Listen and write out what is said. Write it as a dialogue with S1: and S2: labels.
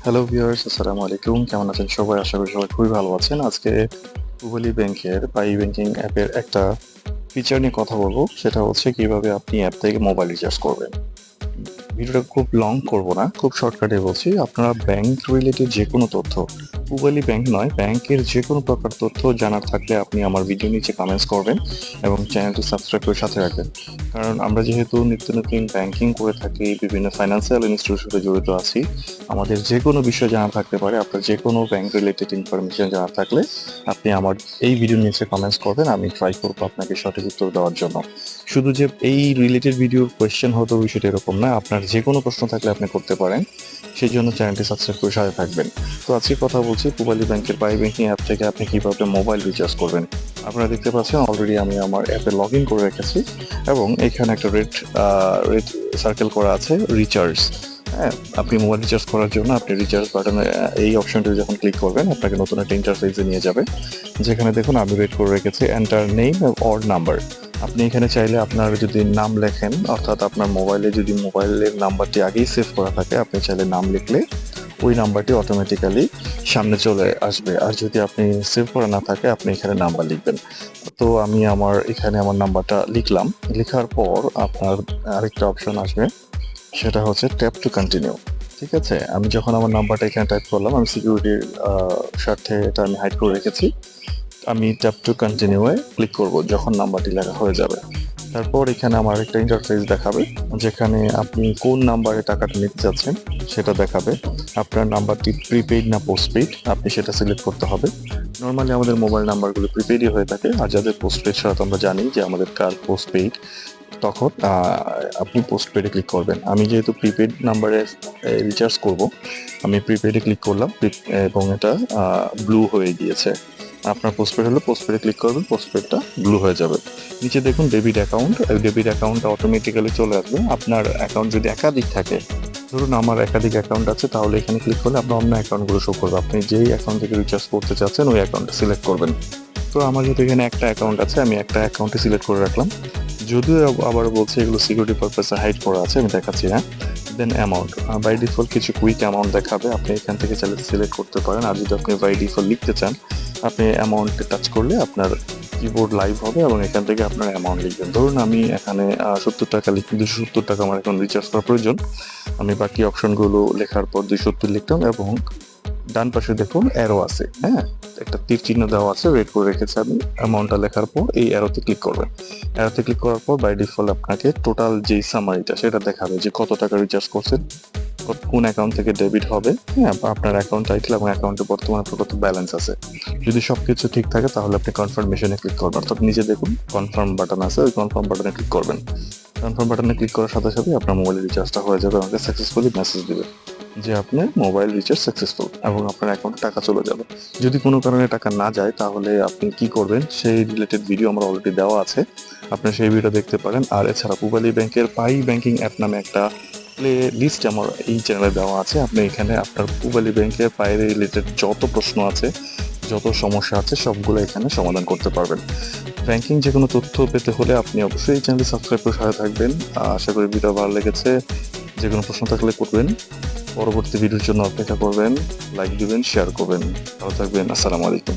S1: Hello viewers, আসসালামু আলাইকুম। কেমন আছেন সবাই? আশা করি সবাই খুবই ভালো আছেন। আজকে পূবালী ব্যাংকের বা ই-ব্যাংকিং অ্যাপের একটা ফিচার নিয়ে কথা বলবো। সেটা হচ্ছে কিভাবে আপনি অ্যাপ থেকে মোবাইল রিচার্জ করবেন। ভিডিওটা খুব লং করব না, খুব শর্টকাটে বলছি। আপনারা ব্যাংক রিলেটেড যেকোনো তথ্য, পূবালী ব্যাংক নয়, ব্যাংকের যেকোনো প্রকার তথ্য জানার থাকলে আপনি আমার ভিডিও নিচে কমেন্টস করবেন এবং চ্যানেলটি সাবস্ক্রাইব করে সাথে রাখবেন। কারণ আমরা যেহেতু নিত্য নতুন ব্যাংকিং করে থাকি, বিভিন্ন ফাইন্যান্সিয়াল ইনস্টিটিউশনে জড়িত আছি, আমাদের যেকোনো বিষয় জানা থাকতে পারে। আপনার যেকোনো ব্যাংক রিলেটেড ইনফরমেশন জানা থাকলে আপনি আমার এই ভিডিও নিচে কমেন্টস করবেন, আমি ট্রাই করবো আপনাকে সঠিক উত্তর দেওয়ার জন্য। শুধু যে এই রিলেটেড ভিডিওর কোয়েশ্চেন হতো বিষয়টা এরকম না, আপনার যে কোনো প্রশ্ন থাকলে আপনি করতে পারেন। সেই জন্য চ্যানেলটি সাবস্ক্রাইব করে সাথে থাকবেন। তো আজকে কথা বলছি পূবালী ব্যাংকের পাই ব্যাংকিং অ্যাপ থেকে আপনি কিভাবে মোবাইল রিচার্জ করবেন। আপনারা দেখতে পাচ্ছেন অলরেডি আমি আমার অ্যাপে লগ ইন করে রেখেছি এবং এখানে একটা রেড রেড সার্কেল করা আছে রিচার্জ। হ্যাঁ, আপনি মোবাইল রিচার্জ করার জন্য আপনি রিচার্জ বাটনে এই অপশনটি যখন ক্লিক করবেন আপনাকে নতুন একটা ইন্টারফেসে নিয়ে যাবে, যেখানে দেখুন আমি রেড করে রেখেছি এন্টার নেম অর নাম্বার। আপনি এখানে চাইলে আপনার যদি নাম লেখেন, অর্থাৎ আপনার মোবাইলে যদি মোবাইলের নাম্বারটি আগেই সেভ করা থাকে, আপনি চাইলে নাম লিখলে ওই নাম্বারটি অটোমেটিক্যালি সামনে চলে আসবে। আর যদি আপনি সেভ করা না থাকে আপনি এখানে নাম্বার লিখবেন। তো আমি এখানে আমার নাম্বারটা লিখলাম। লেখার পর আপনার আরেকটা অপশন আসবে, সেটা হচ্ছে ট্যাপ টু কন্টিনিউ। ঠিক আছে, আমি যখন আমার নাম্বারটা এখানে টাইপ করলাম, আমি সিকিউরিটির স্বার্থে এটা আমি হাইড করে রেখেছি। আমি ট্যাপ টু কন্টিনিউয়ে ক্লিক করব যখন নাম্বারটি লেখা হয়ে যাবে। তারপর এখানে আমার একটা ইন্টারফেস দেখাবে, যেখানে আপনি কোন নাম্বারে টাকাটা নিতে চাচ্ছেন সেটা দেখাবে। আপনার নাম্বারটি প্রিপেইড না পোস্টপেইড আপনি সেটা সিলেক্ট করতে হবে। নর্মালি আমাদের মোবাইল নাম্বারগুলো প্রিপেইডই হয়ে থাকে, আর যাদের পোস্টপেইড সেটা তো আমরা জানি যে আমাদের কার পোস্টপেইড, তখন আপনি পোস্টপেডে ক্লিক করবেন। আমি যেহেতু প্রিপেড নাম্বারে রিচার্জ করব, আমি প্রিপেডে ক্লিক করলাম এবং এটা ব্লু হয়ে গিয়েছে। আপনার পোস্টপেড হলে পোস্টপেডে ক্লিক করবেন, পোস্টপেডটা ব্লু হয়ে যাবে। নিচে দেখুন ডেবিট অ্যাকাউন্ট, ডেবিট অ্যাকাউন্টটা অটোমেটিক্যালি চলে আসবে। আপনার অ্যাকাউন্ট যদি একাধিক থাকে, ধরুন আমার একাধিক অ্যাকাউন্ট আছে, তাহলে এখানে ক্লিক করলে আপনার অন্য অ্যাকাউন্টগুলো শো করবে। আপনি যেই অ্যাকাউন্ট থেকে রিচার্জ করতে চাচ্ছেন ওই অ্যাকাউন্টটা সিলেক্ট করবেন। তো আমার যেহেতু এখানে একটা অ্যাকাউন্ট আছে, আমি একটা অ্যাকাউন্টে সিলেক্ট করে রাখলাম। যদিও আবার বলছে এগুলো সিকিউরিটি পারপাসে হাইড করা আছে, আমি দেখাচ্ছি। হ্যাঁ, দেন অ্যামাউন্ট, বাই ডিফল্ট কিছু কুইক অ্যামাউন্ট দেখাবে, আপনি এখান থেকে চাইলে সিলেক্ট করতে পারেন। আর যদি আপনি বাই ডিফল্ট লিখতে চান, আপনি অ্যামাউন্টে টাচ করলে আপনার কিবোর্ড লাইভ হবে এবং এখান থেকে আপনার অ্যামাউন্ট লিখবেন। ধরুন আমি এখানে 70 টাকা লিখি, 270 টাকা আমার এখন রিচার্জ করা প্রয়োজন। আমি বাকি অপশনগুলো লেখার পর 270 লিখতাম এবং ডান পাশে দেখুন অ্যারো আছে। হ্যাঁ, একটা তীর চিহ্ন দেওয়া আছে, রেড করে রেখেছি আমি। অ্যামাউন্টটা লেখার পর এই অ্যারোতে ক্লিক করবেন। অ্যারোতে ক্লিক করার পর বাই ডিফল্ট আপনাকে টোটাল যেই সামারিটা সেটা দেখাবে যে কত টাকা রিচার্জ করছেন, কোন অ্যাকাউন্ট থেকে ডেবিট হবে। হ্যাঁ, আপনার অ্যাকাউন্ট টাইটেল এবং অ্যাকাউন্টে বর্তমানে আপনার কত ব্যালেন্স আছে। যদি সবকিছু ঠিক থাকে তাহলে আপনি কনফার্মেশনে ক্লিক করবেন, অর্থাৎ নিচে দেখুন কনফার্ম বাটন আছে, ওই কনফার্ম বাটনে ক্লিক করবেন। কনফার্ম বাটনে ক্লিক করার সাথে সাথে আপনার মোবাইলের রিচার্জটা হয়ে যাবে, আমাকে সাকসেসফুলি মেসেজ দিবে যে আপনার মোবাইল রিচার্জ সাকসেসফুল এবং আপনার অ্যাকাউন্টে টাকা চলে যাবে। যদি কোনো কারণে টাকা না যায় তাহলে আপনি কি করবেন সেই রিলেটেড ভিডিও আমার অলরেডি দেওয়া আছে, আপনি সেই ভিডিও দেখতে পারেন। আর এছাড়া পূবালী ব্যাংকের পাই ব্যাংকিং অ্যাপ নামে একটা প্লে লিস্ট আমার এই চ্যানেলে দেওয়া আছে। আপনি এখানে আপনার পূবালী ব্যাংকের পাই রিলেটেড যত প্রশ্ন আছে, যত সমস্যা আছে, সবগুলো এখানে সমাধান করতে পারবেন। ব্যাংকিং যে কোনো তথ্য পেতে হলে আপনি অবশ্যই এই চ্যানেলটি সাবস্ক্রাইব করে সাথে থাকবেন। আশা করি ভিডিও ভালো লেগেছে। যে কোনো প্রশ্ন থাকলে করবেন, পরবর্তী ভিডিওর জন্য অপেক্ষা করবেন, লাইক দিবেন, শেয়ার করবেন। ভালো থাকবেন, আসসালামু আলাইকুম।